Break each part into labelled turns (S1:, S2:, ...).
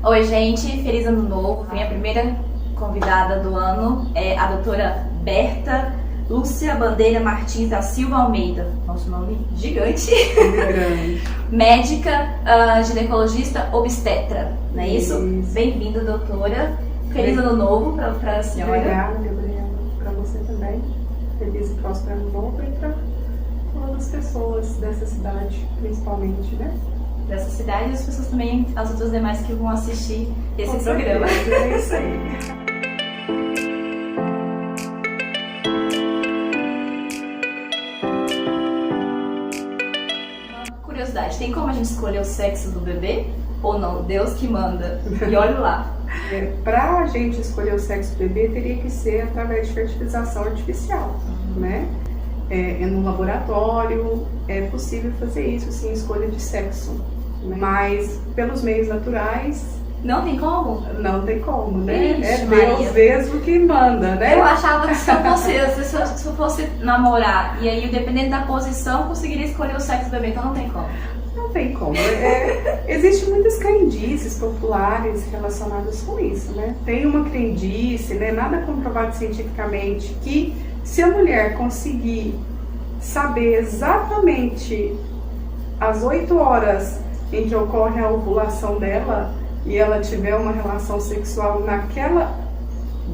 S1: Oi, gente, feliz ano novo. Minha primeira convidada do ano é a doutora Berta Lúcia Bandeira Martins da Silva Almeida. Nosso nome gigante.
S2: Grande.
S1: Médica, ginecologista, obstetra, não é isso? Bem-vinda, doutora. Feliz ano novo para a senhora.
S2: Obrigada, Gabriela, para você também. Feliz e próspero ano novo e para todas as pessoas dessa cidade, principalmente, né?
S1: Dessa cidade e as pessoas também, as outras demais que vão assistir esse programa.
S2: É isso aí.
S1: Curiosidade, tem como a gente escolher o sexo do bebê? Ou não? Deus que manda. E olha lá.
S2: Para a gente escolher o sexo do bebê, teria que ser através de fertilização artificial, né? No laboratório é possível fazer isso, sim, escolha de sexo. Mas pelos meios naturais...
S1: Não tem como?
S2: Não tem como, né?
S1: Ixi,
S2: é Deus
S1: Maria.
S2: mesmo que manda, né?
S1: Eu achava que se eu fosse namorar e aí, dependendo da posição, eu conseguiria escolher o sexo do bebê, então não tem como.
S2: Não tem como. Existem muitas crendices populares relacionadas com isso, né? Tem uma crendice, né, nada comprovado cientificamente, que se a mulher conseguir saber exatamente as 8 horas em que ocorre a ovulação dela e ela tiver uma relação sexual naquela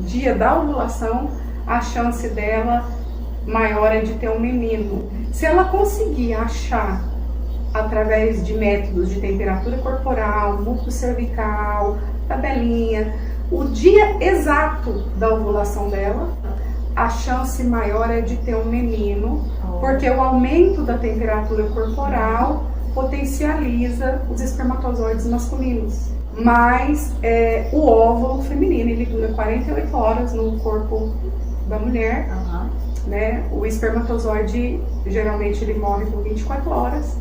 S2: dia da ovulação, a chance dela maior é de ter um menino. Se ela conseguir achar através de métodos de temperatura corporal, músculo cervical, tabelinha, o dia exato da ovulação dela, a chance maior é de ter um menino, porque o aumento da temperatura corporal potencializa os espermatozoides masculinos. Mas o óvulo feminino, ele dura 48 horas no corpo da mulher, né? O espermatozoide, geralmente, ele morre por 24 horas.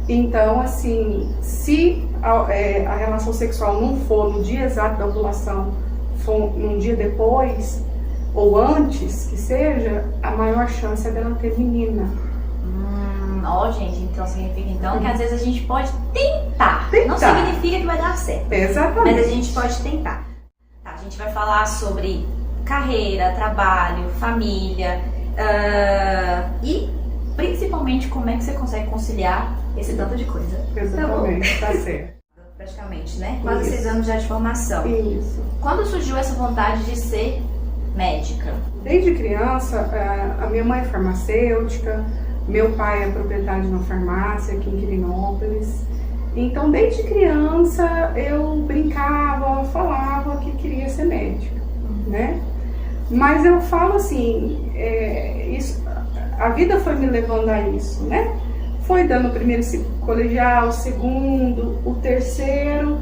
S2: Então, assim, se a relação sexual não for no dia exato da ovulação, for num dia depois, ou antes que seja, a maior chance é dela ter menina.
S1: Gente, então significa que às vezes a gente pode tentar. Não
S2: Tentar.
S1: significa que vai dar certo.
S2: Exatamente.
S1: Mas a gente pode tentar. Tá, a gente vai falar sobre carreira, trabalho, família e principalmente como é que você consegue conciliar esse tanto de coisa.
S2: Exatamente, tá certo.
S1: Praticamente, né? Quase
S2: Isso.
S1: 6 anos já de formação.
S2: Isso.
S1: Quando surgiu essa vontade de ser médica?
S2: Desde criança, a minha mãe é farmacêutica, meu pai é proprietário de uma farmácia aqui em Quirinópolis. Então, desde criança, eu brincava, falava que queria ser médica, né? Mas eu falo assim, a vida foi me levando a isso, né? Foi dando o primeiro colegial, o segundo, o terceiro.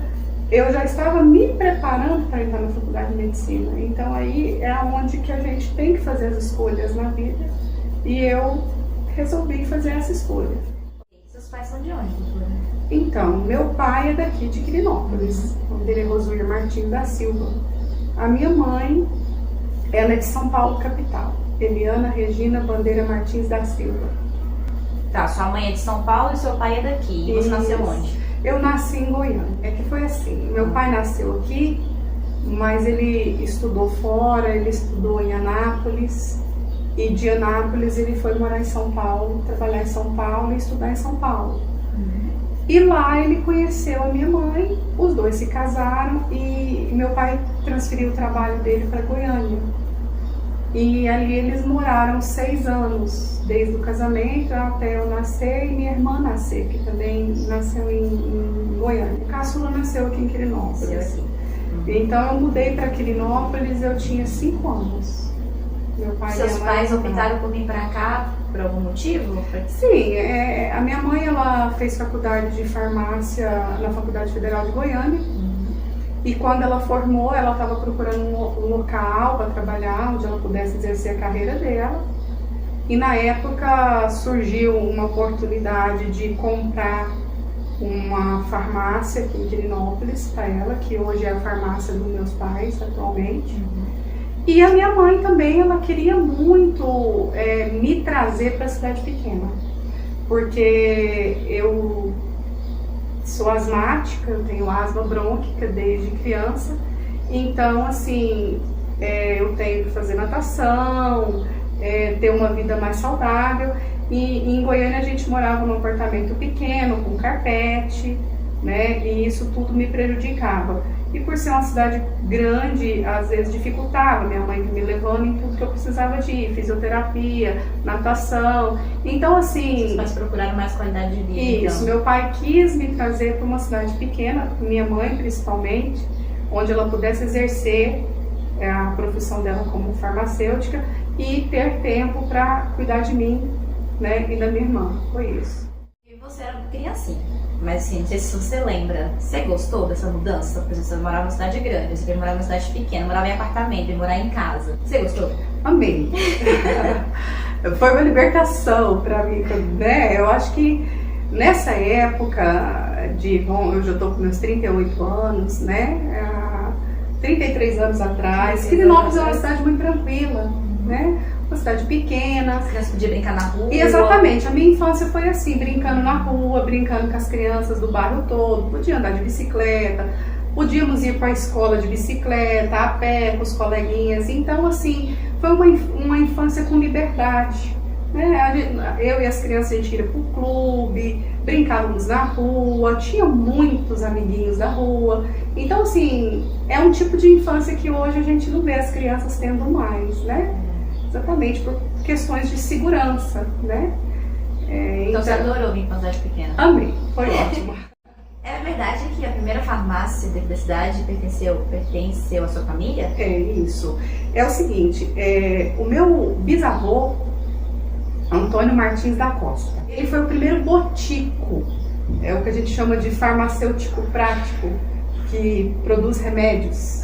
S2: Eu já estava me preparando para entrar na faculdade de medicina. Então aí é onde que a gente tem que fazer as escolhas na vida. E eu resolvi fazer essa escolha.
S1: Seus pais são de onde, doutora?
S2: Então, meu pai é daqui de Quirinópolis. O nome dele é Rosuir Martins da Silva. A minha mãe, ela é de São Paulo, capital. Eliana Regina Bandeira Martins da Silva.
S1: Tá, sua mãe é de São Paulo e seu pai é daqui. E você nasceu onde?
S2: Eu nasci em Goiânia. É que foi assim, meu pai nasceu aqui, mas ele estudou fora, ele estudou em Anápolis. E de Anápolis ele foi morar em São Paulo, trabalhar em São Paulo e estudar em São Paulo. E lá ele conheceu a minha mãe, os dois se casaram e meu pai transferiu o trabalho dele para Goiânia. E ali eles moraram 6 anos, desde o casamento até eu nascer e minha irmã nascer, que também nasceu em Goiânia. A caçula nasceu aqui em Quirinópolis. Então eu mudei para Quirinópolis, eu tinha 5 anos. Meu pai
S1: Seus pais optaram por vir para cá por algum motivo?
S2: Sim, a minha mãe ela fez faculdade de farmácia na Faculdade Federal de Goiânia. E quando ela formou, ela estava procurando um local para trabalhar, onde ela pudesse exercer a carreira dela. E na época surgiu uma oportunidade de comprar uma farmácia aqui em Quirinópolis para ela, que hoje é a farmácia dos meus pais atualmente. E a minha mãe também, ela queria muito me trazer para a cidade pequena, porque eu sou asmática, eu tenho asma brônquica desde criança, então assim, eu tenho que fazer natação, ter uma vida mais saudável. E em Goiânia a gente morava num apartamento pequeno, com carpete, né? E isso tudo me prejudicava. E por ser uma cidade grande, às vezes dificultava, minha mãe me levando em tudo que eu precisava de ir, fisioterapia, natação. Então assim...
S1: Os pais procuraram mais qualidade de vida.
S2: Isso,
S1: então.
S2: meu pai quis me trazer para uma cidade pequena, minha mãe principalmente, onde ela pudesse exercer a profissão dela como farmacêutica e ter tempo para cuidar de mim, né, e da minha irmã. Foi isso.
S1: E você era criancinha, mas assim, não sei se você lembra, você gostou dessa mudança? Por exemplo, você morava em uma cidade grande, você veio morar em uma cidade pequena, morava em apartamento, veio morar em casa. Você gostou?
S2: Amei. Foi uma libertação para mim, né? Eu acho que nessa época eu já estou com meus 38 anos, né? 33 anos atrás, Quirinópolis é uma cidade muito tranquila, né? Uma cidade pequena.
S1: As crianças podiam brincar na rua.
S2: E exatamente, a minha infância foi assim, brincando na rua, brincando com as crianças do bairro todo, podia andar de bicicleta, podíamos ir para a escola de bicicleta, a pé, com os coleguinhas. Então, assim, foi uma infância com liberdade, né? Eu e as crianças, a gente ia para o clube, brincávamos na rua, tinha muitos amiguinhos da rua. Então, assim, é um tipo de infância que hoje a gente não vê as crianças tendo mais, né? Exatamente, por questões de segurança, né?
S1: Então você adorou vir para uma cidade pequena?
S2: Amei, foi ótimo.
S1: É verdade que a primeira farmácia dentro da cidade pertenceu à sua família?
S2: É isso. É o seguinte, o meu bisavô, Antônio Martins da Costa, ele foi o primeiro botico, é o que a gente chama de farmacêutico prático, que produz remédios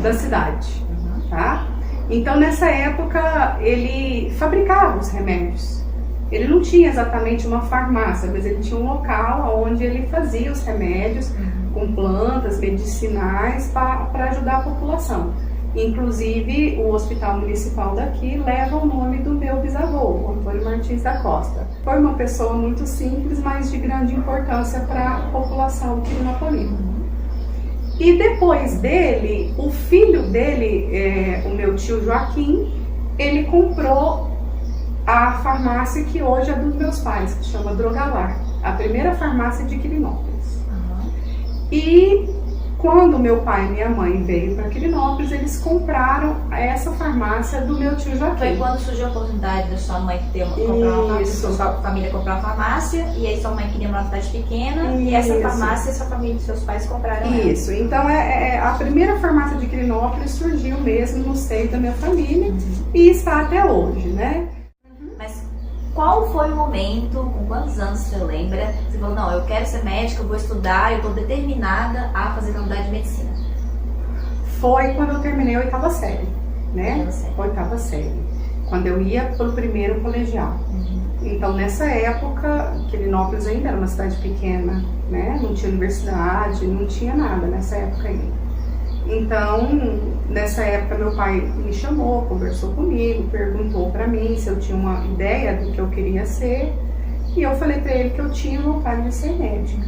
S2: da cidade, tá? Então, nessa época, ele fabricava os remédios. Ele não tinha exatamente uma farmácia, mas ele tinha um local onde ele fazia os remédios com plantas medicinais para ajudar a população. Inclusive, o hospital municipal daqui leva o nome do meu bisavô, Antônio Martins da Costa. Foi uma pessoa muito simples, mas de grande importância para a população quirinopolina. E depois dele, o filho dele, o meu tio Joaquim, ele comprou a farmácia que hoje é dos meus pais, que chama Drogalar, a primeira farmácia de Quirinópolis. E quando meu pai e minha mãe veio para Quirinópolis, eles compraram essa farmácia do meu tio Joaquim.
S1: Foi quando surgiu a oportunidade da sua mãe comprar uma farmácia, sua família comprar uma farmácia, e aí sua mãe queria uma cidade pequena, e essa farmácia sua família e seus pais compraram.
S2: Isso, então a primeira farmácia de Quirinópolis surgiu mesmo no seio da minha família e está até hoje, né?
S1: Mas qual foi o momento, com quantos anos você lembra, você falou, não, eu quero ser médica, eu vou estudar, eu estou determinada a fazer faculdade de medicina?
S2: Foi quando eu terminei a 8ª série, né? 8ª série, quando eu ia para o primeiro colegial. Então, nessa época, Quirinópolis ainda era uma cidade pequena, né? Não tinha universidade, não tinha nada nessa época ainda. Então, nessa época, meu pai me chamou, conversou comigo, perguntou para mim se eu tinha uma ideia do que eu queria ser, e eu falei para ele que eu tinha vontade de ser médica.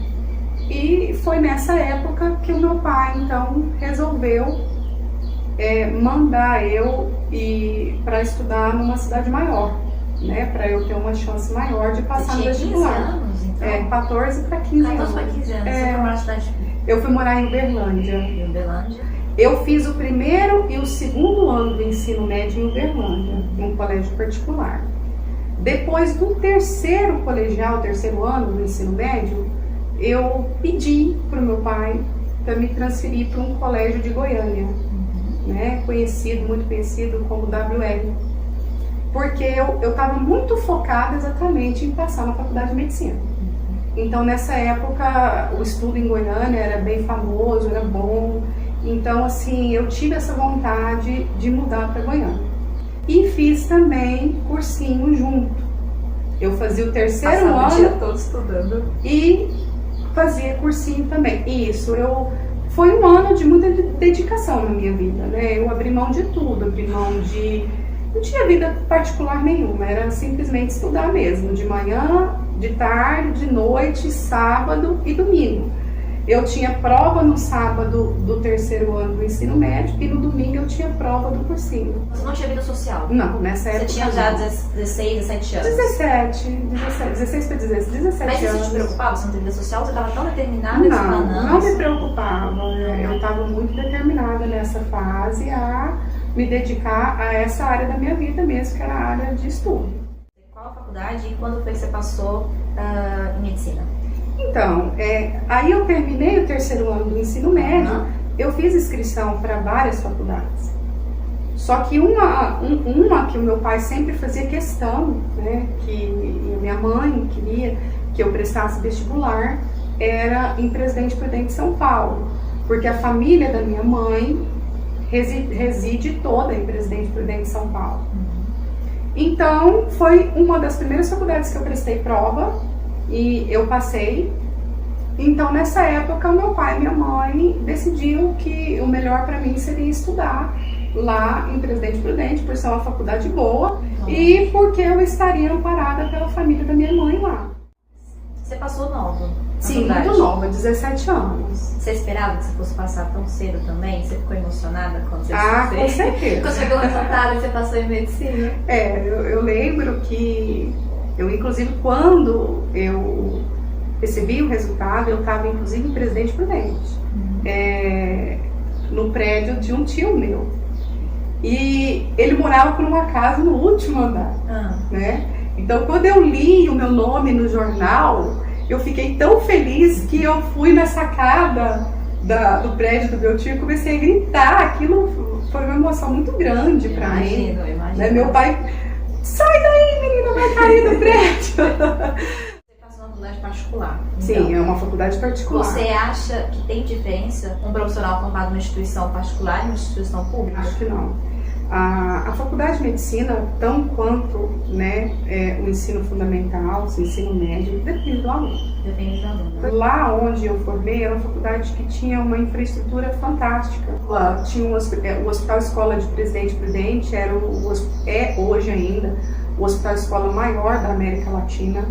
S2: E foi nessa época que o meu pai, então, resolveu mandar eu ir para estudar numa cidade maior, né, para eu ter uma chance maior de passar no vestibular.
S1: 15 anos, então?
S2: 14 para 15 anos.
S1: 14 para 15 anos, você foi morar na cidade?
S2: Eu fui morar em Uberlândia. Eu fiz o primeiro e o segundo ano do ensino médio em Uberlândia, num colégio particular. Depois do terceiro colegial, terceiro ano do ensino médio, eu pedi para o meu pai para me transferir para um colégio de Goiânia, né, muito conhecido como WL. Porque eu estava muito focada exatamente em passar na faculdade de medicina. Então, nessa época, o estudo em Goiânia era bem famoso, era bom. Então, assim, eu tive essa vontade de mudar para Goiânia. E fiz também cursinho junto. Eu fazia o terceiro ano.
S1: Passava o dia todo estudando.
S2: E fazia cursinho também. Isso, foi um ano de muita dedicação na minha vida, né? Eu abri mão de tudo, abri mão de... Não tinha vida particular nenhuma, era simplesmente estudar mesmo, de manhã, de tarde, de noite, sábado e domingo. Eu tinha prova no sábado do terceiro ano do ensino médio e no domingo eu tinha prova do cursinho.
S1: Você não tinha vida social?
S2: Não, nessa época.
S1: Você tinha já 16, 17 anos?
S2: 16 para 17
S1: Mas
S2: anos.
S1: isso te preocupava? Você não tem vida social? Você estava tão determinada?
S2: Não me preocupava. Eu estava muito determinada nessa fase a me dedicar a essa área da minha vida mesmo, que era a área de estudo.
S1: Qual a faculdade e quando foi que você passou em medicina?
S2: Então, aí eu terminei o terceiro ano do ensino médio, eu fiz inscrição para várias faculdades. Só que uma que o meu pai sempre fazia questão, né, que minha mãe queria que eu prestasse vestibular, era em Presidente Prudente, São Paulo. Porque a família da minha mãe reside toda em Presidente Prudente, São Paulo. Então, foi uma das primeiras faculdades que eu prestei prova e eu passei. Então, nessa época, meu pai e minha mãe decidiram que o melhor para mim seria estudar lá em Presidente Prudente, por ser uma faculdade boa e porque eu estaria amparada pela família da minha mãe lá.
S1: Você passou nova?
S2: Sim, muito nova, 17 anos.
S1: Você esperava que você fosse passar tão cedo também? Você ficou emocionada quando você
S2: com certeza.
S1: Quando chegou o resultado e você passou em medicina?
S2: Eu lembro que inclusive, quando eu recebi o resultado, eu estava, inclusive, em Presidente Prudente, no prédio de um tio meu. E ele morava por uma casa no último andar, né? Então, quando eu li o meu nome no jornal, eu fiquei tão feliz que eu fui na sacada do prédio do meu tio e comecei a gritar. Aquilo foi uma emoção muito grande para mim. Né? Meu pai... Sai daí, menina, vai cair do prédio.
S1: Você passou na faculdade particular.
S2: Sim,
S1: então,
S2: é uma faculdade particular.
S1: Você acha que tem diferença um profissional formado numa instituição particular e numa instituição pública?
S2: Acho que não. A faculdade de medicina, tão quanto, né, o ensino fundamental, o ensino médio, depende do aluno.
S1: Depende do aluno.
S2: Lá onde eu formei, era uma faculdade que tinha uma infraestrutura fantástica. Lá tinha o Hospital Escola de Presidente Prudente, é hoje ainda o Hospital Escola maior da América Latina.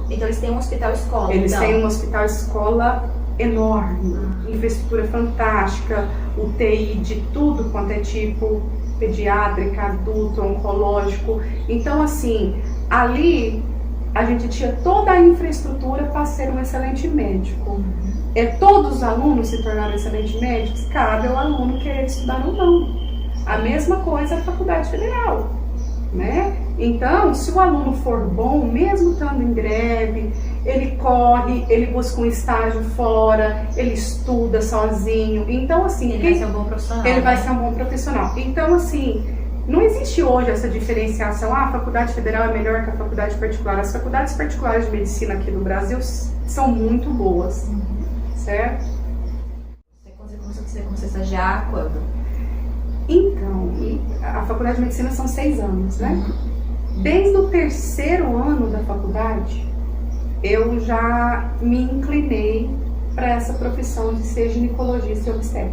S1: Então eles têm um hospital escola?
S2: Eles têm um hospital escola enorme, infraestrutura fantástica, UTI de tudo quanto é tipo, pediátrica, adulto, oncológico. Então, assim, ali a gente tinha toda a infraestrutura para ser um excelente médico. Todos os alunos se tornaram excelentes médicos? Cabe ao aluno querer estudar ou não. A mesma coisa a Faculdade Federal, né? Então, se o aluno for bom, mesmo estando em greve, ele corre, ele busca um estágio fora, ele estuda sozinho. Então, assim,
S1: ele vai ser um bom profissional.
S2: Ele vai ser um bom profissional. Então, assim, não existe hoje essa diferenciação. A faculdade federal é melhor que a faculdade particular. As faculdades particulares de medicina aqui no Brasil são muito boas, certo?
S1: Você começou a estagiar quando?
S2: Então, a faculdade de medicina são 6 anos, né? Desde o terceiro ano da faculdade, eu já me inclinei para essa profissão de ser ginecologista e obstetra.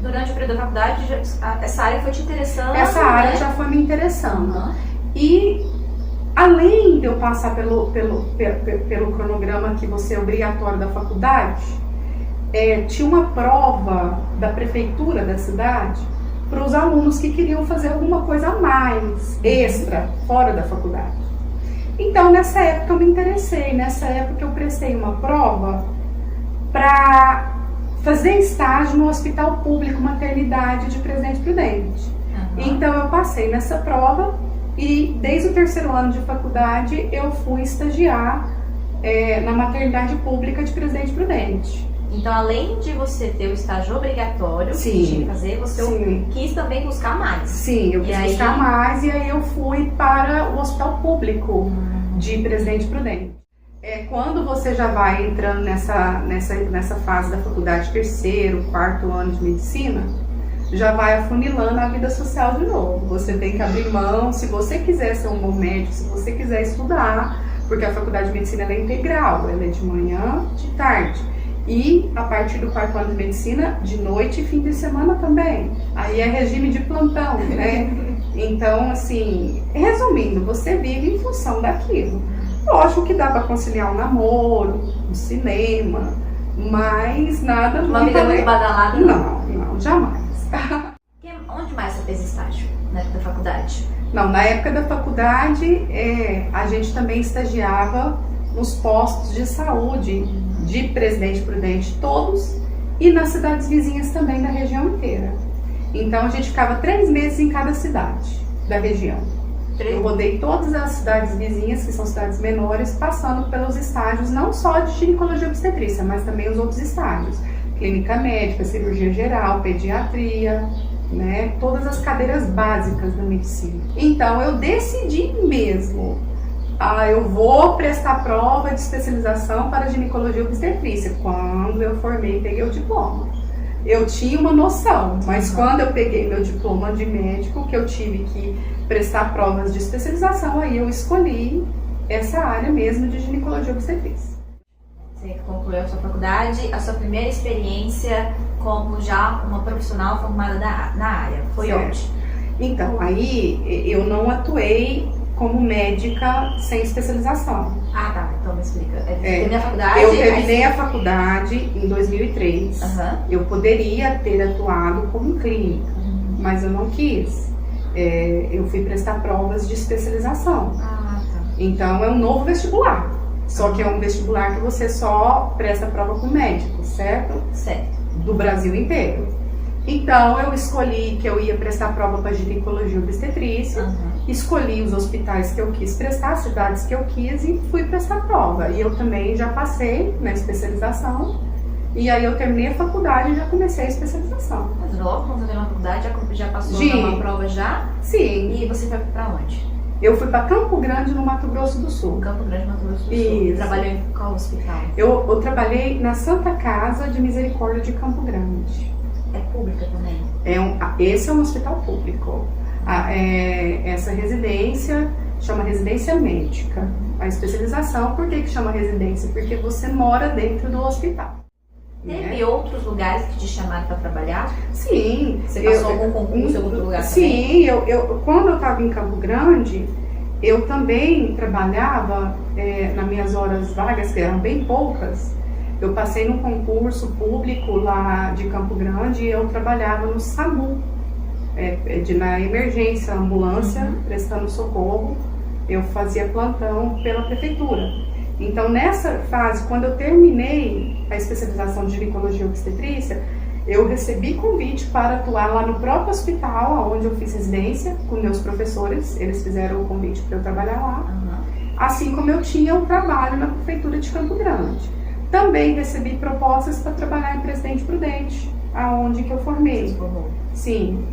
S1: Durante o período da faculdade, essa área foi te interessando?
S2: Essa área já foi me interessando. E além de eu passar pelo cronograma que você é obrigatório da faculdade, tinha uma prova da prefeitura da cidade para os alunos que queriam fazer alguma coisa a mais, extra, fora da faculdade. Então, nessa época eu me interessei, nessa época eu prestei uma prova para fazer estágio no Hospital Público Maternidade de Presidente Prudente. Então, eu passei nessa prova e desde o terceiro ano de faculdade eu fui estagiar na maternidade pública de Presidente Prudente.
S1: Então, além de você ter o estágio obrigatório que tinha que fazer, você quis também buscar mais.
S2: Sim, eu quis buscar mais e aí eu fui para o Hospital Público de Presidente Prudente. Quando você já vai entrando nessa fase da faculdade, terceiro, quarto ano de medicina, já vai afunilando a vida social de novo. Você tem que abrir mão, se você quiser ser um bom médico, se você quiser estudar, porque a faculdade de medicina ela é integral, ela é de manhã, de tarde. E a partir do quarto ano de medicina, de noite e fim de semana também. Aí é regime de plantão, né? Então, assim, resumindo, você vive em função daquilo. Lógico que dá para conciliar um namoro, um cinema, mas nada
S1: Uma vida muito badalada?
S2: Não, jamais.
S1: Onde mais você fez estágio na época da faculdade?
S2: Não, na época da faculdade, a gente também estagiava nos postos de saúde de Presidente Prudente todos e nas cidades vizinhas também da região inteira. Então a gente ficava 3 meses em cada cidade da região. Eu rodei todas as cidades vizinhas, que são cidades menores, passando pelos estágios não só de ginecologia e obstetrícia, mas também os outros estágios. Clínica médica, cirurgia geral, pediatria, né? Todas as cadeiras básicas da medicina. Então eu decidi mesmo, eu vou prestar prova de especialização para ginecologia e obstetrícia. Quando eu formei, peguei o diploma. Eu tinha uma noção, mas quando eu peguei meu diploma de médico, que eu tive que prestar provas de especialização, aí eu escolhi essa área mesmo de ginecologia e obstetrícia.
S1: Você concluiu a sua faculdade, a sua primeira experiência como já uma profissional formada na área, foi
S2: certo.
S1: Onde?
S2: Então, aí eu não atuei como médica sem especialização.
S1: Ah, tá. Então me explica. Terminei a faculdade?
S2: Eu terminei a faculdade em 2003. Eu poderia ter atuado como clínica, mas eu não quis. Eu fui prestar provas de especialização.
S1: Ah, tá.
S2: Então é um novo vestibular. Só que é um vestibular que você só presta prova com médico, certo?
S1: Certo.
S2: Do Brasil inteiro. Então eu escolhi que eu ia prestar prova para ginecologia e obstetrícia, escolhi os hospitais que eu quis prestar, as cidades que eu quis e fui prestar prova. E eu também já passei na especialização, e aí eu terminei a faculdade e já comecei a especialização.
S1: Mas logo quando você terminou a faculdade, já passou uma prova já?
S2: Sim.
S1: E você foi para onde?
S2: Eu fui para Campo Grande, no Mato Grosso do Sul.
S1: Campo Grande, Mato Grosso do Sul.
S2: Isso.
S1: E trabalhou em qual hospital?
S2: Eu trabalhei na Santa Casa de Misericórdia de Campo Grande.
S1: É pública também?
S2: Esse é um hospital público. Essa residência chama residência médica. A especialização, por que chama residência? Porque você mora dentro do hospital.
S1: Teve outros lugares que te chamaram para trabalhar?
S2: Sim.
S1: Você passou algum concurso em outro lugar também?
S2: Sim, quando eu estava em Campo Grande, eu também trabalhava nas minhas horas vagas, que eram bem poucas. Eu passei num concurso público lá de Campo Grande e eu trabalhava no SAMU, na emergência, ambulância, prestando socorro. Eu fazia plantão pela prefeitura. Então, nessa fase, quando eu terminei a especialização de ginecologia e obstetrícia, eu recebi convite para atuar lá no próprio hospital, onde eu fiz residência com meus professores. Eles fizeram o convite para eu trabalhar lá. Assim como eu tinha o trabalho na prefeitura de Campo Grande. Também recebi propostas para trabalhar em Presidente Prudente, aonde que eu formei. Sim.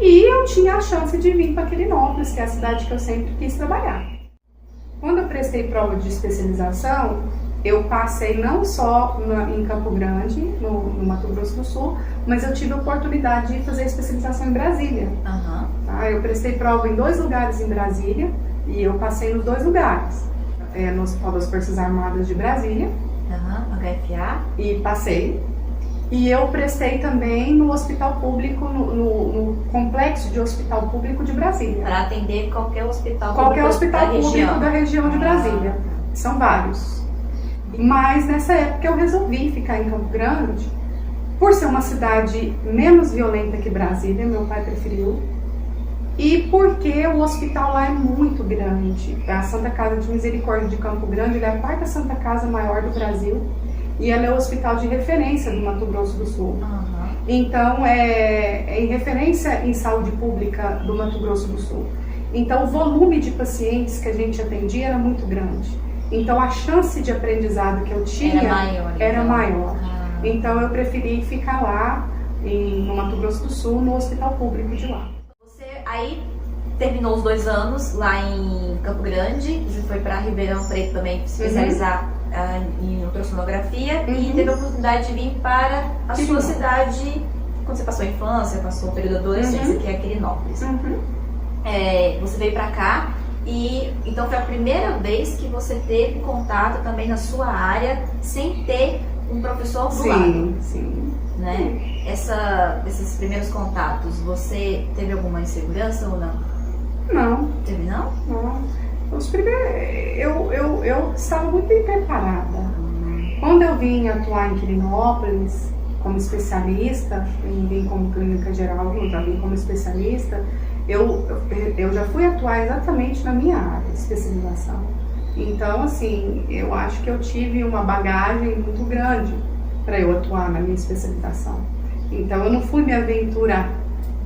S2: E eu tinha a chance de vir para Quirinópolis, que é a cidade que eu sempre quis trabalhar. Quando eu prestei prova de especialização, eu passei não só em Campo Grande, no Mato Grosso do Sul, mas eu tive a oportunidade de fazer especialização em Brasília. Eu prestei prova em 2 lugares em Brasília e eu passei nos 2 lugares. No Hospital das Forças Armadas de Brasília.
S1: HFA.
S2: E passei. E eu prestei também no hospital público, no complexo de hospital público de Brasília.
S1: Para atender qualquer hospital
S2: público da região de Brasília. São vários. Mas nessa época eu resolvi ficar em Campo Grande, por ser uma cidade menos violenta que Brasília, meu pai preferiu. E porque o hospital lá é muito grande. A Santa Casa de Misericórdia de Campo Grande é a 4ª Santa Casa maior do Brasil. E ela é o hospital de referência do Mato Grosso do Sul. Então, é em referência em saúde pública do Mato Grosso do Sul. Então, o volume de pacientes que a gente atendia era muito grande. Então, a chance de aprendizado que eu tinha era maior. Então, eu preferi ficar lá, no Mato Grosso do Sul, no hospital público de lá.
S1: Você aí terminou os 2 anos lá em Campo Grande, você foi para Ribeirão Preto também se especializar em ultrassonografia e teve a oportunidade de vir para a sua cidade, quando você passou a infância, passou o período da adolescência, que é Quirinópolis. Você veio para cá e então foi a primeira vez que você teve contato também na sua área sem ter um professor do lado.
S2: Sim.
S1: Né? Esses primeiros contatos, você teve alguma insegurança ou não?
S2: Não.
S1: Teve não?
S2: Não. Eu estava muito bem preparada. Quando eu vim atuar em Quirinópolis como especialista, eu vim como clínica geral, eu já vim como especialista, eu já fui atuar exatamente na minha área de especialização. Então, assim, eu acho que eu tive uma bagagem muito grande para eu atuar na minha especialização. Então, eu não fui me aventurar,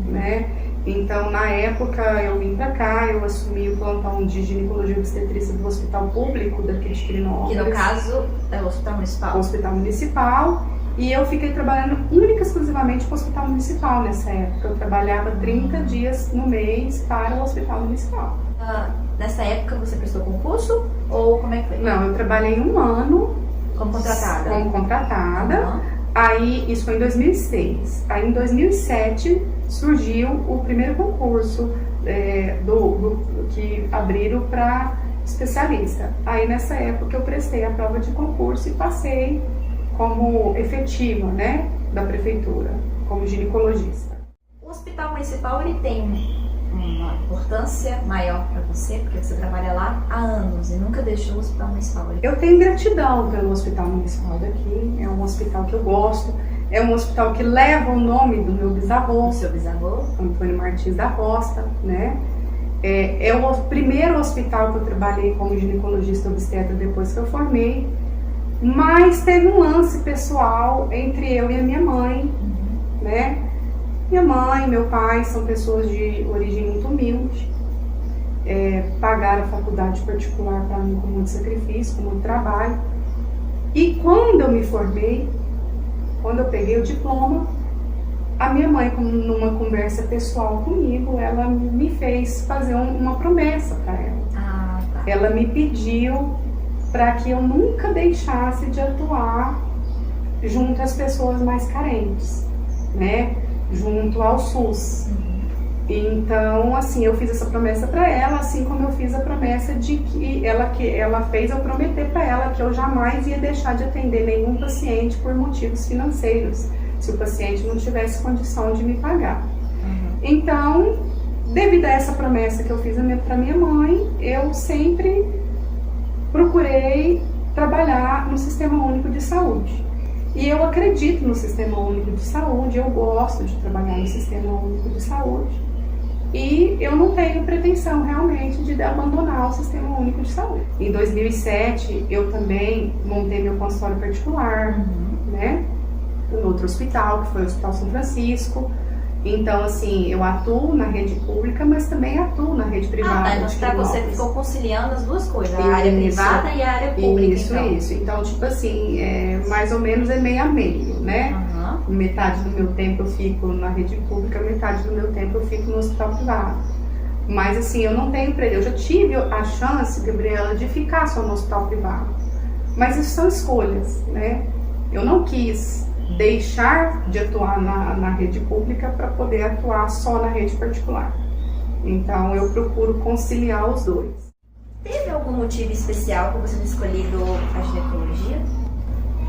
S2: né? Então, na época, eu vim para cá, eu assumi o plantão de ginecologia e obstetrícia do Hospital Público daqui de Quirinópolis.
S1: Que no caso é o Hospital Municipal.
S2: O Hospital Municipal. E eu fiquei trabalhando única e exclusivamente para o Hospital Municipal nessa época. Eu trabalhava 30 dias no mês para o Hospital Municipal.
S1: Nessa época você prestou concurso ou como é que foi?
S2: Não, eu trabalhei 1 ano
S1: como contratada.
S2: Como contratada. Aí, isso foi em 2006. Aí, em 2007, surgiu o primeiro concurso que abriram para especialista. Aí, nessa época, eu prestei a prova de concurso e passei como efetiva, né, da prefeitura, como ginecologista.
S1: O Hospital Municipal, ele tem uma importância maior para você, porque você trabalha lá há anos e nunca deixou o Hospital Municipal.
S2: Eu tenho gratidão pelo Hospital Municipal daqui, é um hospital que eu gosto, é um hospital que leva o nome do meu bisavô,
S1: o seu bisavô,
S2: Antônio Martins da Costa, né? É o primeiro hospital que eu trabalhei como ginecologista obstetra depois que eu formei, mas teve um lance pessoal entre eu e a minha mãe, né? Minha mãe, meu pai são pessoas de origem muito humilde, pagaram a faculdade particular para mim com muito sacrifício, com muito trabalho. E quando eu me formei, quando eu peguei o diploma, a minha mãe, numa conversa pessoal comigo, ela me fez fazer uma promessa para ela.
S1: Tá.
S2: Ela me pediu para que eu nunca deixasse de atuar junto às pessoas mais carentes, né? Junto ao SUS. Então, assim, eu fiz essa promessa para ela, assim como eu fiz a promessa de que ela fez eu prometer para ela que eu jamais ia deixar de atender nenhum paciente por motivos financeiros, se o paciente não tivesse condição de me pagar. Então, devido a essa promessa que eu fiz para minha mãe, eu sempre procurei trabalhar no Sistema Único de Saúde. E eu acredito no Sistema Único de Saúde, eu gosto de trabalhar no Sistema Único de Saúde. E eu não tenho pretensão realmente de abandonar o Sistema Único de Saúde. Em 2007, eu também montei meu consultório particular, né? No outro hospital, que foi o Hospital São Francisco. Então, assim, eu atuo na rede pública, mas também atuo na rede privada.
S1: Então você ficou conciliando as duas coisas, a área privada e a área pública.
S2: Isso. Então, tipo assim, mais ou menos é meio a meio, né? Metade do meu tempo eu fico na rede pública, metade do meu tempo eu fico no hospital privado. Mas, assim, eu já tive a chance, Gabriela, de ficar só no hospital privado. Mas isso são escolhas, né? Eu não quis deixar de atuar na rede pública para poder atuar só na rede particular. Então, eu procuro conciliar os dois.
S1: Teve algum motivo especial para você ter escolhido a ginecologia?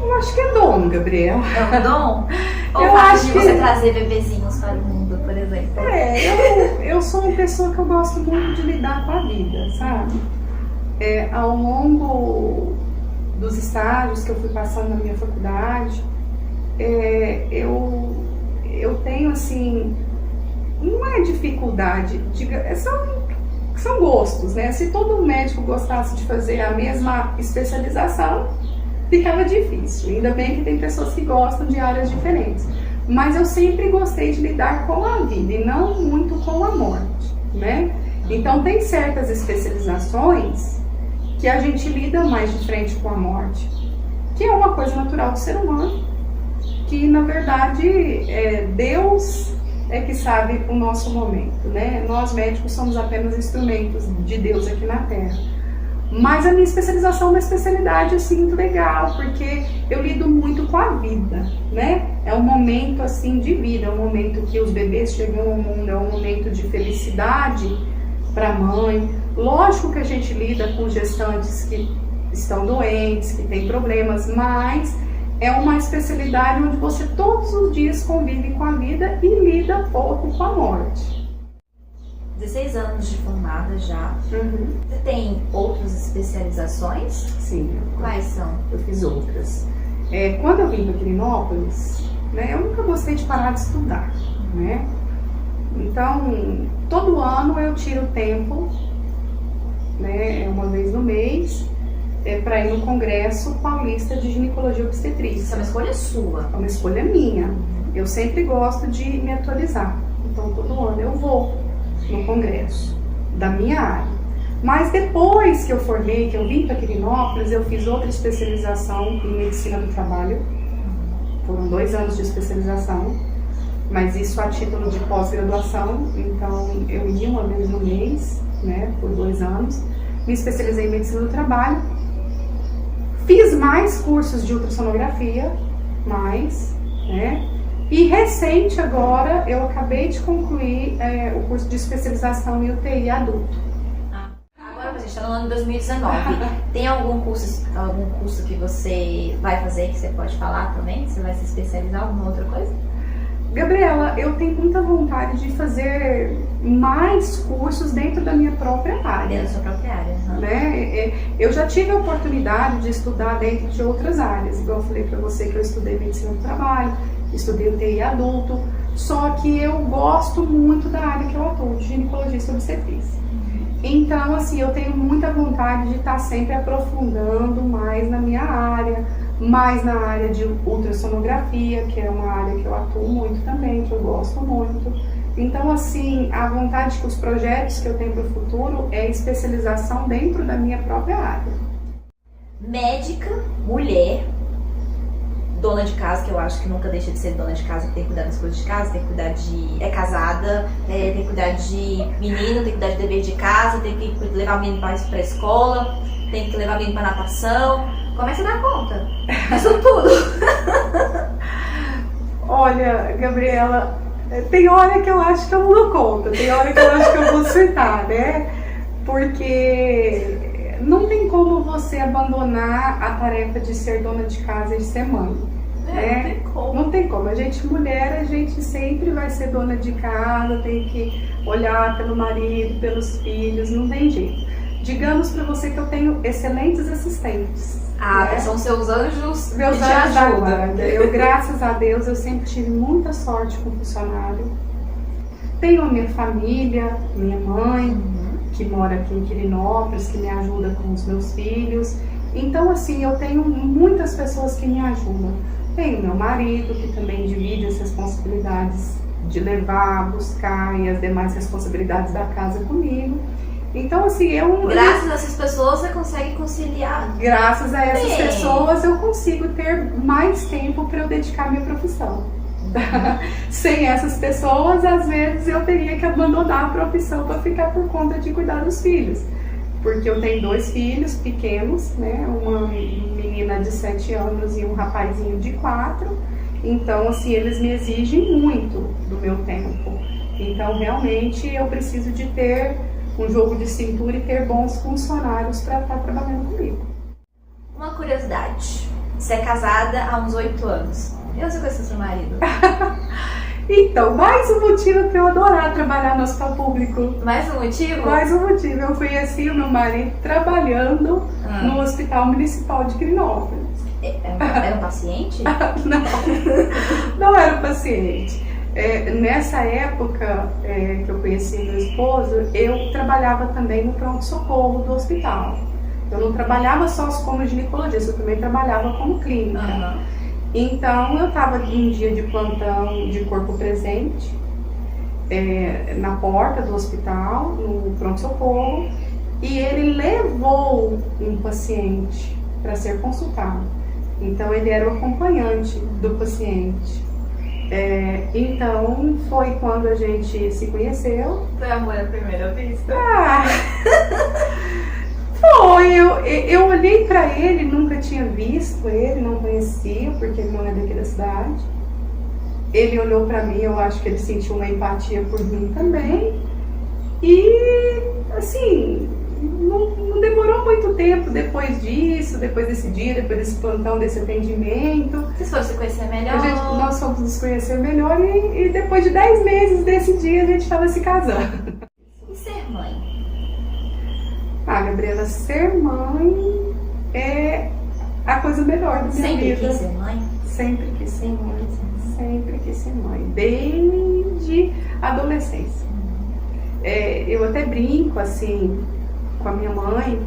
S2: Eu acho que é dom, Gabriela.
S1: É um dom? Ou
S2: eu acho
S1: de você trazer bebezinhos para o mundo, por exemplo?
S2: Eu sou uma pessoa que eu gosto muito de lidar com a vida, sabe? Ao longo dos estágios que eu fui passando na minha faculdade, eu tenho, assim, não é dificuldade, são gostos, né? Se todo médico gostasse de fazer a mesma especialização, ficava difícil. Ainda bem que tem pessoas que gostam de áreas diferentes. Mas eu sempre gostei de lidar com a vida e não muito com a morte, né? Então, tem certas especializações que a gente lida mais de frente com a morte, que é uma coisa natural do ser humano, que na verdade Deus é que sabe o nosso momento, né? Nós médicos somos apenas instrumentos de Deus aqui na Terra. Mas a minha especialização é uma especialidade assim muito legal, porque eu lido muito com a vida, né? É um momento assim de vida, é um momento que os bebês chegam ao mundo, é um momento de felicidade para a mãe. Lógico que a gente lida com gestantes que estão doentes, que têm problemas, mas é uma especialidade onde você todos os dias convive com a vida e lida pouco com a morte.
S1: 16 anos de formada já.
S2: Uhum.
S1: Você tem outras especializações?
S2: Sim.
S1: Quais são?
S2: Eu fiz outras. Quando eu vim para Quirinópolis, né, eu nunca gostei de parar de estudar, né? Então, todo ano eu tiro tempo, né, uma vez no mês, para ir no Congresso Paulista de Ginecologia e Obstetrícia.
S1: Isso é uma escolha sua.
S2: É uma escolha minha. Eu sempre gosto de me atualizar. Então, todo ano eu vou no congresso da minha área. Mas depois que eu formei, que eu vim para Quirinópolis, eu fiz outra especialização em medicina do trabalho. Foram 2 anos de especialização, mas isso a título de pós-graduação. Então, eu ia uma vez no mês, né, por 2 anos. Me especializei em medicina do trabalho. Fiz mais cursos de ultrassonografia, né? E recente agora, eu acabei de concluir o curso de especialização em UTI adulto.
S1: Agora a gente está no ano de 2019. Tem algum curso que você vai fazer que você pode falar também? Você vai se especializar em alguma outra coisa?
S2: Gabriela, eu tenho muita vontade de fazer mais cursos dentro da minha própria área.
S1: Dentro da sua própria área. Uhum.
S2: Né? Eu já tive a oportunidade de estudar dentro de outras áreas. Igual eu falei para você que eu estudei medicina do trabalho, estudei UTI adulto, só que eu gosto muito da área que eu atuo, de ginecologista obstetrícia. Então, assim, eu tenho muita vontade de estar sempre aprofundando mais na minha área, mais na área de ultrassonografia, que é uma área que eu atuo muito também, que eu gosto muito. Então, assim, a vontade que os projetos que eu tenho para o futuro é especialização dentro da minha própria área.
S1: Médica, mulher, dona de casa, que eu acho que nunca deixa de ser dona de casa, que tem que cuidar das coisas de casa, tem que cuidar é casada, tem que cuidar de menino, tem que cuidar de dever de casa, tem que levar o menino para a escola, tem que levar o menino para natação. Como é que você dá conta disso tudo?
S2: Olha, Gabriela, tem hora que eu acho que eu não dou conta, tem hora que eu acho que eu vou surtar, né? Porque não tem como você abandonar a tarefa de ser dona de casa e de ser mãe. Né?
S1: Não tem como.
S2: Não tem como. A gente, mulher, a gente sempre vai ser dona de casa, tem que olhar pelo marido, pelos filhos, não tem jeito. Digamos para você que eu tenho excelentes assistentes.
S1: Né? São seus anjos
S2: meus
S1: que te
S2: anjos da
S1: ajudam.
S2: guarda. Eu, graças a Deus, eu sempre tive muita sorte com o funcionário. Tenho a minha família, minha mãe, que mora aqui em Quirinópolis, que me ajuda com os meus filhos. Então, assim, eu tenho muitas pessoas que me ajudam. Tenho meu marido, que também divide as responsabilidades de levar, buscar e as demais responsabilidades da casa comigo. Então, assim,
S1: graças a essas pessoas você consegue conciliar.
S2: Graças a essas pessoas eu consigo ter mais tempo para eu dedicar à minha profissão. Sem essas pessoas, às vezes eu teria que abandonar a profissão para ficar por conta de cuidar dos filhos. Porque eu tenho 2 filhos pequenos, né? Uma menina de 7 anos e um rapazinho de 4. Então, assim, eles me exigem muito do meu tempo. Então, realmente, eu preciso de ter um jogo de cintura e ter bons funcionários para estar trabalhando comigo.
S1: Uma curiosidade. Você é casada há uns 8 anos. E você conheceu seu marido?
S2: Então, mais um motivo para eu adorar trabalhar no hospital público.
S1: Mais um motivo?
S2: Mais um motivo. Eu conheci o meu marido trabalhando no Hospital Municipal de Quirinópolis.
S1: Era um paciente?
S2: Não era um paciente. Nessa época que eu conheci meu esposo, eu trabalhava também no pronto-socorro do hospital. Eu não trabalhava só como ginecologista, eu também trabalhava como clínica. Então, eu estava em um dia de plantão de corpo presente, na porta do hospital, no pronto-socorro, e ele levou um paciente para ser consultado. Então, ele era o acompanhante do paciente. Então, foi quando a gente se conheceu.
S1: Foi amor à primeira vista?
S2: Foi, eu olhei pra ele, nunca tinha visto ele, não conhecia, porque ele não é daqui da cidade. Ele olhou pra mim, eu acho que ele sentiu uma empatia por mim também. E, assim, não demorou muito tempo depois disso, depois desse dia, depois desse plantão, desse atendimento.
S1: Vocês foram se conhecer melhor?
S2: Nós fomos nos conhecer melhor e depois de 10 meses desse dia a gente estava se casando.
S1: ser mãe?
S2: Gabriela, ser mãe é a coisa melhor da minha
S1: Sempre
S2: vida.
S1: Sempre quis ser mãe?
S2: Sempre quis ser mãe. Sempre quis ser mãe. Desde a adolescência. Eu até brinco, assim, com a minha mãe,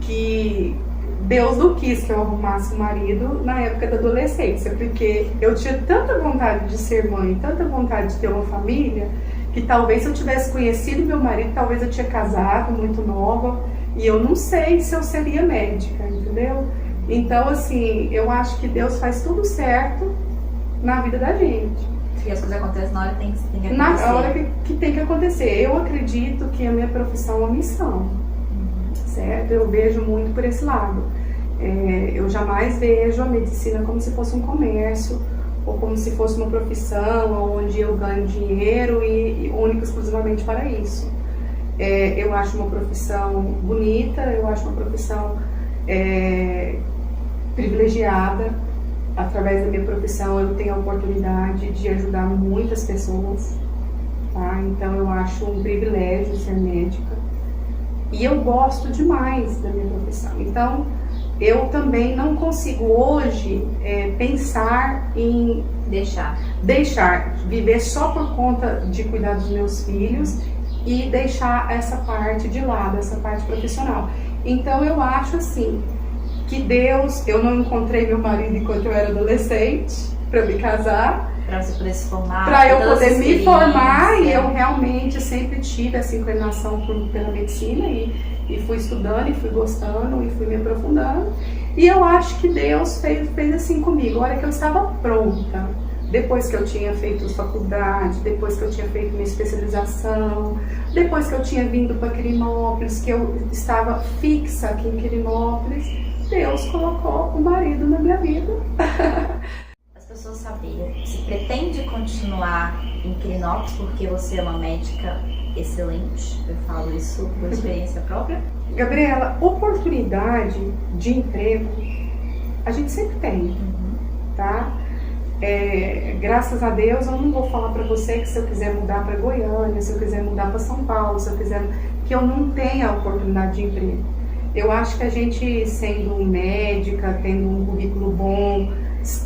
S2: que Deus não quis que eu arrumasse um marido na época da adolescência, porque eu tinha tanta vontade de ser mãe, tanta vontade de ter uma família, que talvez se eu tivesse conhecido meu marido, talvez eu tinha casado muito nova, e eu não sei se eu seria médica, entendeu? Então, assim, eu acho que Deus faz tudo certo na vida da gente.
S1: E as coisas acontecem na hora que tem que acontecer.
S2: Na hora que tem que acontecer. Eu acredito que a minha profissão é uma missão, certo? Eu vejo muito por esse lado. Eu jamais vejo a medicina como se fosse um comércio, ou como se fosse uma profissão onde eu ganho dinheiro e única e exclusivamente para isso. Eu acho uma profissão bonita, eu acho uma profissão privilegiada. Através da minha profissão eu tenho a oportunidade de ajudar muitas pessoas, tá? Então eu acho um privilégio ser médica e eu gosto demais da minha profissão. Então eu também não consigo hoje pensar em deixar viver só por conta de cuidar dos meus filhos e deixar essa parte de lado, essa parte profissional. Então eu acho assim, que Deus, eu não encontrei meu marido enquanto eu era adolescente para me casar,
S1: para você poder se formar,
S2: para eu poder me formar, e eu realmente sempre tive essa inclinação pela medicina e fui estudando e fui gostando e fui me aprofundando, e eu acho que Deus fez assim comigo. A hora que eu estava pronta, depois que eu tinha feito faculdade, depois que eu tinha feito minha especialização, depois que eu tinha vindo para Quirinópolis, que eu estava fixa aqui em Quirinópolis, Deus colocou o marido na minha vida.
S1: As pessoas saberem, se pretende continuar em Quirinópolis porque você é uma médica excelente, eu falo isso por experiência própria.
S2: Gabriela, oportunidade de emprego a gente sempre tem, tá? Graças a Deus, eu não vou falar para você que se eu quiser mudar para Goiânia, se eu quiser mudar para São Paulo, que eu não tenha oportunidade de emprego. Eu acho que a gente, sendo médica, tendo um currículo bom,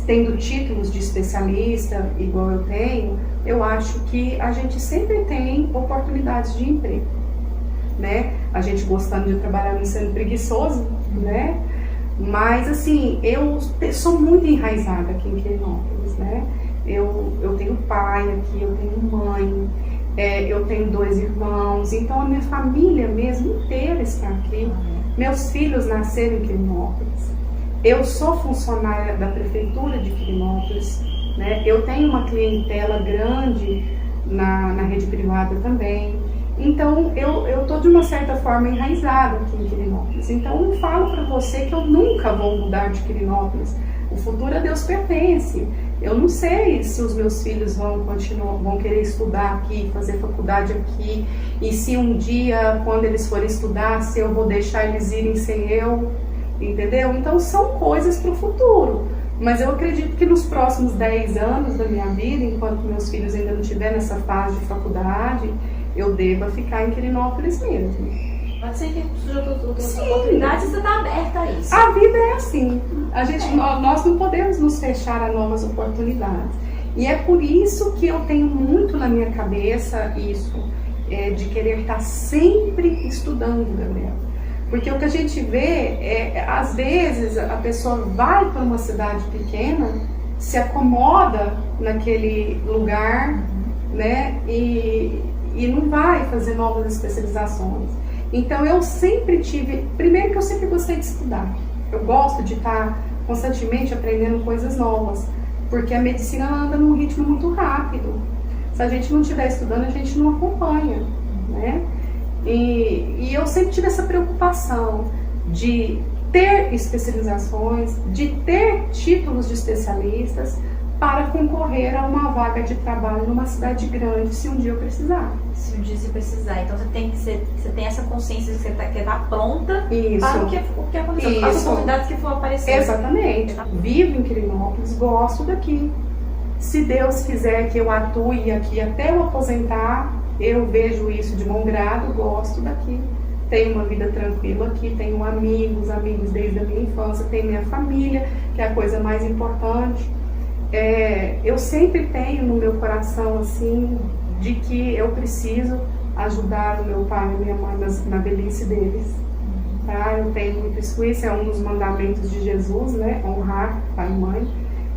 S2: tendo títulos de especialista, igual eu tenho, eu acho que a gente sempre tem oportunidades de emprego, né? A gente gostando de trabalhar não sendo preguiçoso, né? Mas, assim, eu sou muito enraizada aqui em Quirinópolis, né? Eu tenho pai aqui, eu tenho mãe, eu tenho 2 irmãos, então a minha família mesmo inteira está aqui. Meus filhos nasceram em Quirinópolis. Eu sou funcionária da prefeitura de Quirinópolis, né? Eu tenho uma clientela grande na rede privada também. Então, eu estou de uma certa forma enraizada aqui em Quirinópolis. Então, eu falo para você que eu nunca vou mudar de Quirinópolis. O futuro a Deus pertence. Eu não sei se os meus filhos vão querer estudar aqui, fazer faculdade aqui, e se um dia, quando eles forem estudar, se eu vou deixar eles irem sem eu, entendeu? Então são coisas para o futuro, mas eu acredito que nos próximos 10 anos da minha vida, enquanto meus filhos ainda não estiverem nessa fase de faculdade, eu deva ficar em Quirinópolis mesmo.
S1: Pode ser que surja outras oportunidades e você está aberta a isso.
S2: A vida é assim. Nós não podemos nos fechar a novas oportunidades. E é por isso que eu tenho muito na minha cabeça isso, de querer estar sempre estudando, Gabriela. Porque o que a gente vê às vezes, a pessoa vai para uma cidade pequena, se acomoda naquele lugar, né? E não vai fazer novas especializações. Então eu sempre tive, primeiro que eu sempre gostei de estudar, eu gosto de estar constantemente aprendendo coisas novas, porque a medicina ela anda num ritmo muito rápido, se a gente não estiver estudando a gente não acompanha, né? E eu sempre tive essa preocupação de ter especializações, de ter títulos de especialistas para concorrer a uma vaga de trabalho numa cidade grande, se um dia eu precisar.
S1: Se um dia você precisar. Então você tem essa consciência de que você quer estar pronta
S2: Isso.
S1: para o que aconteceu, as oportunidades que for aparecer.
S2: Exatamente. Vivo em Quirinópolis, gosto daqui. Se Deus quiser que eu atue aqui até eu aposentar, eu vejo isso de bom grado, gosto daqui. Tenho uma vida tranquila aqui, tenho amigos desde a minha infância, tenho minha família, que é a coisa mais importante. Eu sempre tenho no meu coração, assim, de que eu preciso ajudar o meu pai e a minha mãe na velhice deles. Tá? Eu tenho muito isso é um dos mandamentos de Jesus, né? Honrar pai e mãe.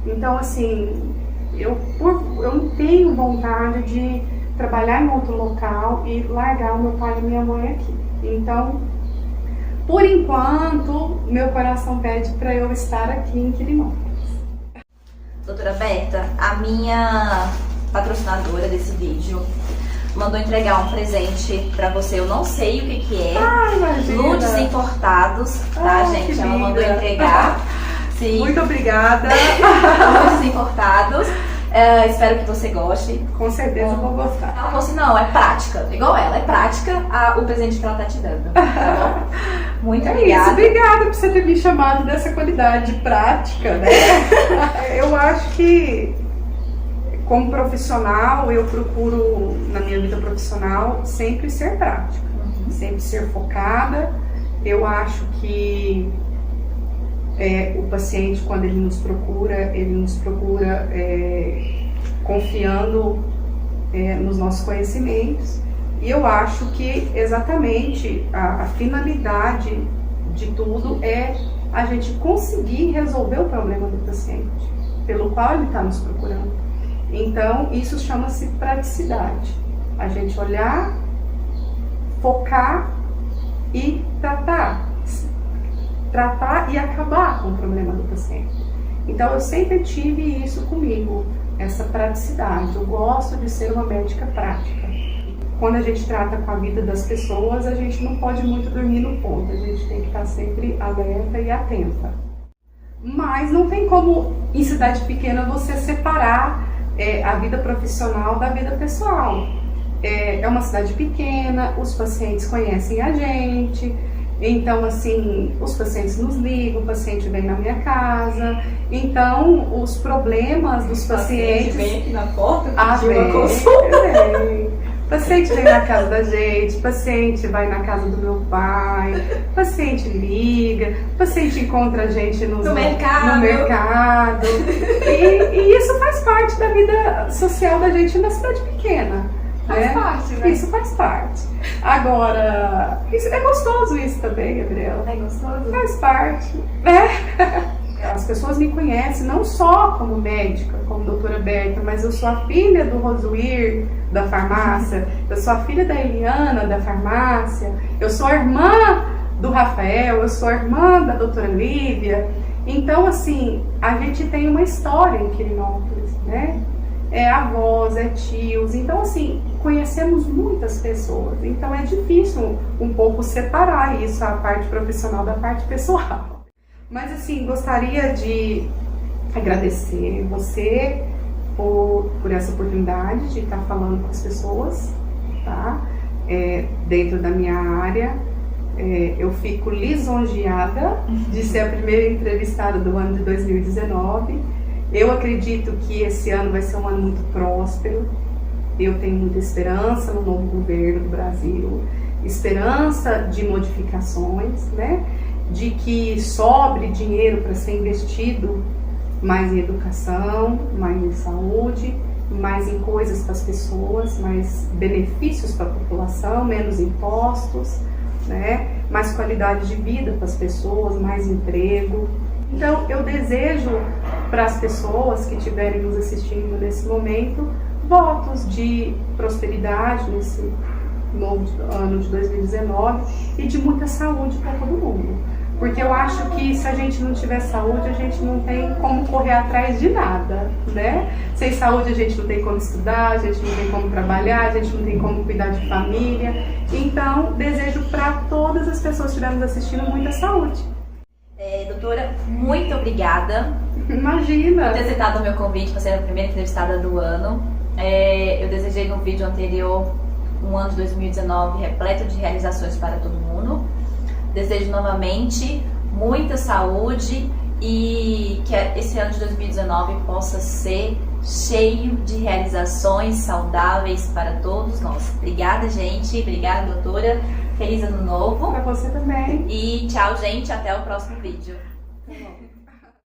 S2: Então, assim, eu não tenho vontade de trabalhar em outro local e largar o meu pai e minha mãe aqui. Então, por enquanto, meu coração pede para eu estar aqui em Quirinópolis.
S1: Doutora Berta, a minha patrocinadora desse vídeo mandou entregar um presente pra você. Eu não sei o que é. Nudes importados, tá, gente? Ela mandou entregar. Sim.
S2: Muito obrigada.
S1: Nudes importados. Espero que você goste.
S2: Com certeza eu vou gostar.
S1: Ela falou assim, não, é prática. Igual ela, é prática o presente que ela tá te dando. Tá bom? Muito obrigada.
S2: Isso, obrigada por você ter me chamado dessa qualidade prática, né? Eu acho que, como profissional, eu procuro, na minha vida profissional, sempre ser prática. Sempre ser focada. Eu acho que o paciente, quando ele nos procura confiando nos nossos conhecimentos. E eu acho que exatamente a finalidade de tudo é a gente conseguir resolver o problema do paciente, pelo qual ele está nos procurando. Então, isso chama-se praticidade. A gente olhar, focar e tratar e acabar com o problema do paciente. Então, eu sempre tive isso comigo, essa praticidade. Eu gosto de ser uma médica prática. Quando a gente trata com a vida das pessoas, a gente não pode muito dormir no ponto. A gente tem que estar sempre alerta e atenta. Mas não tem como, em cidade pequena, você separar a vida profissional da vida pessoal. É uma cidade pequena, os pacientes conhecem a gente. Então, assim, os pacientes nos ligam, o paciente vem na minha casa. Então, os problemas dos pacientes...
S1: vem aqui na porta,
S2: O paciente vem na casa da gente, o paciente vai na casa do meu pai, o paciente liga, o paciente encontra a gente no mercado. E isso faz parte da vida social da gente na cidade pequena.
S1: Faz parte, né?
S2: Isso faz parte. Agora, isso é gostoso isso também, Gabriela.
S1: É gostoso?
S2: Faz parte, né? As pessoas me conhecem não só como médica, como doutora Berta, mas eu sou a filha do Rosuir, da farmácia, eu sou a filha da Eliana, da farmácia, eu sou a irmã do Rafael, eu sou a irmã da doutora Lívia. Então, assim, a gente tem uma história em Quirinópolis, né? É avós, é tios, então assim, conhecemos muitas pessoas, então é difícil um pouco separar isso, a parte profissional da parte pessoal. Mas assim, gostaria de agradecer você por essa oportunidade de estar falando com as pessoas, tá? Dentro da minha área, eu fico lisonjeada de ser a primeira entrevistada do ano de 2019. Eu acredito que esse ano vai ser um ano muito próspero. Eu tenho muita esperança no novo governo do Brasil, esperança de modificações, né? De que sobre dinheiro para ser investido mais em educação, mais em saúde, mais em coisas para as pessoas, mais benefícios para a população, menos impostos, né? Mais qualidade de vida para as pessoas, mais emprego. Então, eu desejo para as pessoas que estiverem nos assistindo nesse momento, votos de prosperidade nesse novo ano de 2019 e de muita saúde para todo mundo. Porque eu acho que se a gente não tiver saúde, a gente não tem como correr atrás de nada, né? Sem saúde a gente não tem como estudar, a gente não tem como trabalhar, a gente não tem como cuidar de família. Então, desejo para todas as pessoas que estiverem nos assistindo muita saúde.
S1: Doutora, muito obrigada.
S2: Imagina!
S1: Por ter aceitado o meu convite para ser a primeira entrevistada do ano. Eu desejei no vídeo anterior um ano de 2019 repleto de realizações para todo mundo. Desejo novamente muita saúde e que esse ano de 2019 possa ser cheio de realizações saudáveis para todos nós. Obrigada, gente. Obrigada, doutora. Feliz ano novo.
S2: Para você também.
S1: E tchau, gente. Até o próximo vídeo.